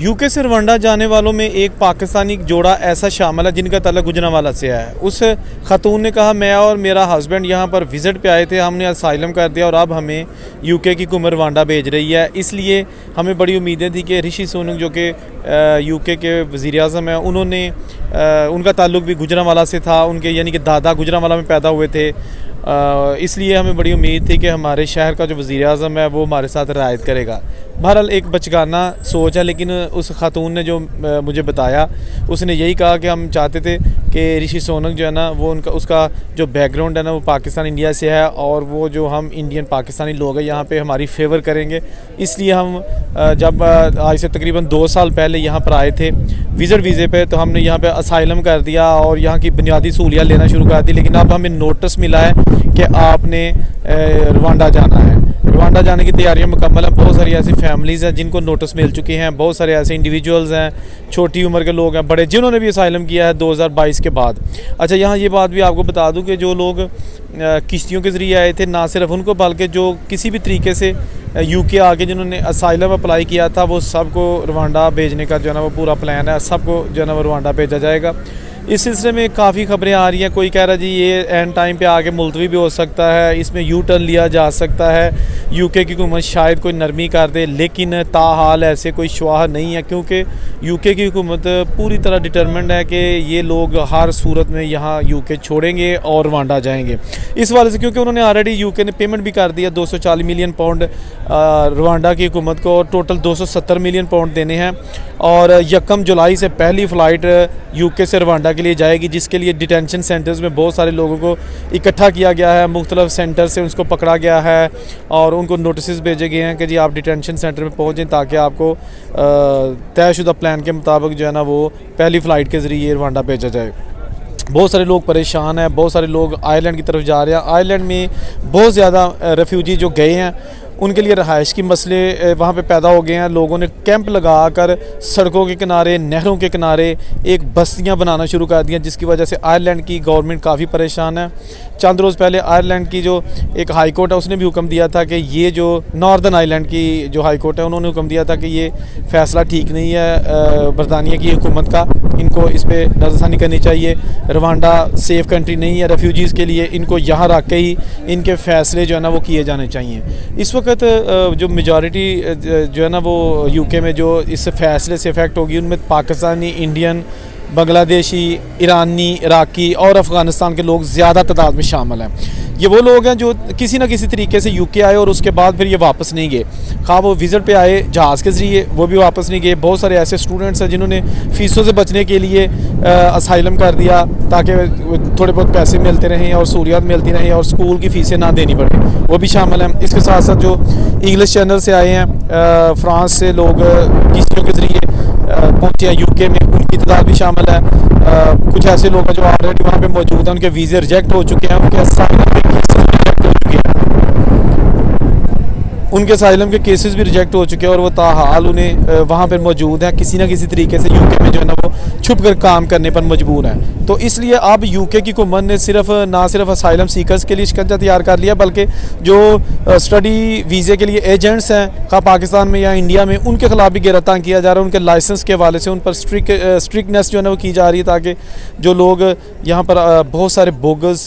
UK से Rwanda जाने वालों में एक पाकिस्तानी जोड़ा ऐसा शामिल है जिनका ताल्लुक गुजरांवाला से है। उस खातून ने कहा, मैं और मेरा हस्बैंड यहाँ पर विज़िट पे आए थे, हमने असाइलम कर दिया और अब हमें यूके की हुकूमत रवांडा भेज रही है। इसलिए हमें बड़ी उम्मीदें थी कि ऋषि सुनक जो कि यूके के वज़ीर-ए-आज़म हैं, उन्होंने उनका ताल्लुक भी गुजरांवाला से था, उनके यानी कि दादा गुजरांवाला में पैदा हुए थे। इसलिए हमें बड़ी उम्मीद थी कि हमारे शहर का जो वज़ीर-ए-आज़म है वो हमारे साथ रियायत करेगा। बहरहाल एक बचकाना सोच है, लेकिन उस खातून ने जो मुझे बताया, उसने यही कहा कि हम चाहते थे कि ऋषि सुनक जो है ना वो उसका जो बैकग्राउंड है ना वो पाकिस्तान इंडिया से है, और वो जो हम इंडियन पाकिस्तानी लोग हैं यहाँ पे हमारी फेवर करेंगे। इसलिए हम जब आज से तकरीबन 2 साल पहले यहाँ पर आए थे विज़िट वीज़े पे, तो हमने यहाँ पे असाइलम कर दिया और यहाँ की बुनियादी सहूलियत लेना शुरू कर दी। लेकिन अब हमें नोटिस मिला है कि आपने रवांडा जाना है। रवांडा जाने की तैयारियां मुकम्मल हैं। बहुत सारी ऐसी फैमिलीज़ हैं जिनको नोटिस मिल चुके हैं, बहुत सारे ऐसे इंडिविजुअल्स हैं, छोटी उम्र के लोग हैं, बड़े, जिन्होंने भी असाइलम किया है 2022 के बाद। अच्छा, यहाँ ये बात भी आपको बता दूं कि जो लोग किश्तियों के ज़रिए आए थे, ना सिर्फ उनको बल्कि जो किसी भी तरीके से यूके आके जिन्होंने असाइलम अप्लाई किया था, वो सबको रवांडा भेजने का जो है ना वो पूरा प्लान है। सबको जो है ना वो रवांडा भेजा जाएगा। इस सिलसिले में काफ़ी खबरें आ रही हैं। कोई कह रहा है जी ये एंड टाइम पे आके मुलतवी भी हो सकता है, इसमें यू टर्न लिया जा सकता है, यूके की हुकूमत शायद कोई नरमी कर दे, लेकिन ताहाल ऐसे कोई शवाह नहीं है, क्योंकि यूके की हुकूमत पूरी तरह डिटरमिन्ड है कि ये लोग हर सूरत में यहाँ यूके छोड़ेंगे और रवांडा जाएंगे। इस वाले से क्योंकि उन्होंने ऑलरेडी यूके ने पेमेंट भी कर दिया 240 मिलियन पाउंड रवांडा की हुकूमत को, और टोटल 270 मिलियन पाउंड देने हैं। और 1 जुलाई से पहली फ़्लाइट यूके से रवांडा के लिए जाएगी, जिसके लिए डिटेंशन सेंटर्स में बहुत सारे लोगों को इकट्ठा किया गया है, मुख्तलिफ सेंटर से उसको पकड़ा गया है और उनको नोटिस भेजे गए हैं कि जी आप डिटेंशन सेंटर में पहुँचें ताकि आपको तयशुदा प्लान के मुताबिक जो है ना वो पहली फ़्लाइट के ज़रिए रवांडा भेजा जाए। बहुत सारे लोग परेशान हैं, बहुत सारे लोग आयरलैंड की तरफ जा रहे हैं। आयरलैंड में बहुत ज़्यादा रेफ्यूजी जो गए हैं उनके लिए रहाइश की मसले वहाँ पे पैदा हो गए हैं। लोगों ने कैंप लगाकर सड़कों के किनारे, नहरों के किनारे एक बस्तियाँ बनाना शुरू कर दी हैं, जिसकी वजह से आयरलैंड की गवर्नमेंट काफ़ी परेशान है। चंद रोज़ पहले आयरलैंड की जो एक हाई कोर्ट है उसने भी हुक्म दिया था कि ये जो नॉर्दर्न आयरलैंड की जो हाई कोर्ट है उन्होंने हुक्म दिया था कि ये फ़ैसला ठीक नहीं है बरतानिया की हुकूमत का, इनको इस पर नज़रसानी करनी चाहिए। रवांडा सेफ़ कंट्री नहीं है रेफ्यूजीज़ के लिए, इनको यहाँ रख के ही इनके फ़ैसले जो है ना वो किए जाने चाहिए। इस वक्त जो मेजॉरिटी जो है ना वो यूके में जो इस फैसले से इफ़ेक्ट होगी उनमें पाकिस्तानी, इंडियन, बांग्लादेशी, ईरानी, इराकी और अफ़गानिस्तान के लोग ज़्यादा तादाद में शामिल हैं। ये वो लोग हैं जो किसी न किसी तरीके से यूके आए और उसके बाद फिर ये वापस नहीं गए। खा वो विज़िट पे आए जहाज़ के ज़रिए, वो भी वापस नहीं गए। बहुत सारे ऐसे स्टूडेंट्स हैं जिन्होंने फ़ीसों से बचने के लिए असाइलम कर दिया ताकि थोड़े बहुत पैसे मिलते रहें और सहूलियत मिलती रहें और स्कूल की फ़ीसें ना देनी पड़े, वो भी शामिल हैं। इसके साथ साथ जो इंग्लिश चैनल से आए हैं, फ्रांस से लोग किश्तियों के ज़रिए पहुँचे हैं यूके में, उनकी तादाद भी शामिल है। कुछ ऐसे लोग हैं जो ऑलरेडी वहाँ पे मौजूद हैं, उनके वीज़े रिजेक्ट हो चुके हैं, उनके असाइलम के केसेस रिजेक्ट हो चुके हैं, उनके असाइलम के केसेस भी रिजेक्ट हो चुके हैं और वो ताहाल उन्हें वहाँ पर मौजूद हैं, किसी न किसी तरीके से यूके में जो है ना वो छुप कर काम करने पर मजबूर हैं। तो इसलिए अब यूके की हुकूमत ने ना सिर्फ असाइलम सीकर्स के लिए शिकंजा तैयार कर लिया, बल्कि जो स्टडी वीज़े के लिए एजेंट्स हैं खा पाकिस्तान में या इंडिया में, उनके ख़िलाफ़ भी गिरफ्तार किया जा रहा है। उनके लाइसेंस के हवाले से उन पर स्ट्रिक्टनेस जो है ना वो की जा रही है, ताकि जो लोग यहाँ पर बहुत सारे बोगस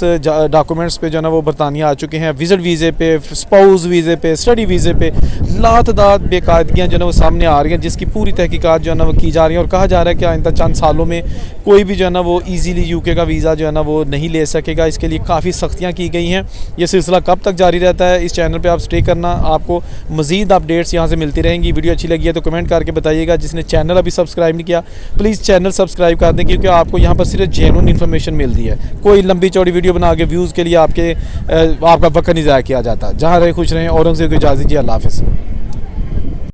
डॉक्यूमेंट्स पे जो है ना वो बरतानिया आ चुके हैं, विज़िट वीज़े पे, स्पाउस वीज़े पे, स्टडी वीज़े पे, लातादाद बेकायदगियाँ जो है ना वो सामने आ रही हैं, जिसकी पूरी तहकीकात जो है ना वो की जा रही है। और कहा जा रहा है कि आइंदा चंद सालों में कोई भी जो है ना वो ईज़िली यूके का वीज़ा जो है ना वो नहीं ले सकेगा। इसके लिए काफ़ी सख्तियाँ की गई हैं। ये सिलसिला कब तक जारी रहता है, इस चैनल पे आप स्टे करना, आपको मज़ीद अपडेट्स यहाँ से मिलती रहेंगी। वीडियो अच्छी लगी है तो कमेंट करके बताइएगा। जिसने चैनल अभी सब्सक्राइब नहीं किया प्लीज़ चैनल सब्सक्राइब कर दें, क्योंकि आपको यहाँ पर सिर्फ जेन्युइन इन्फॉर्मेशन मिलती है। कोई लंबी चौड़ी वीडियो बना के व्यूज़ के लिए आपका वक्त नहीं ज़ाया किया जाता। जहाँ रहे खुश रहें। औरंगज़ेब को इजाज़त दीजिए। अल्लाह हाफ़िज़।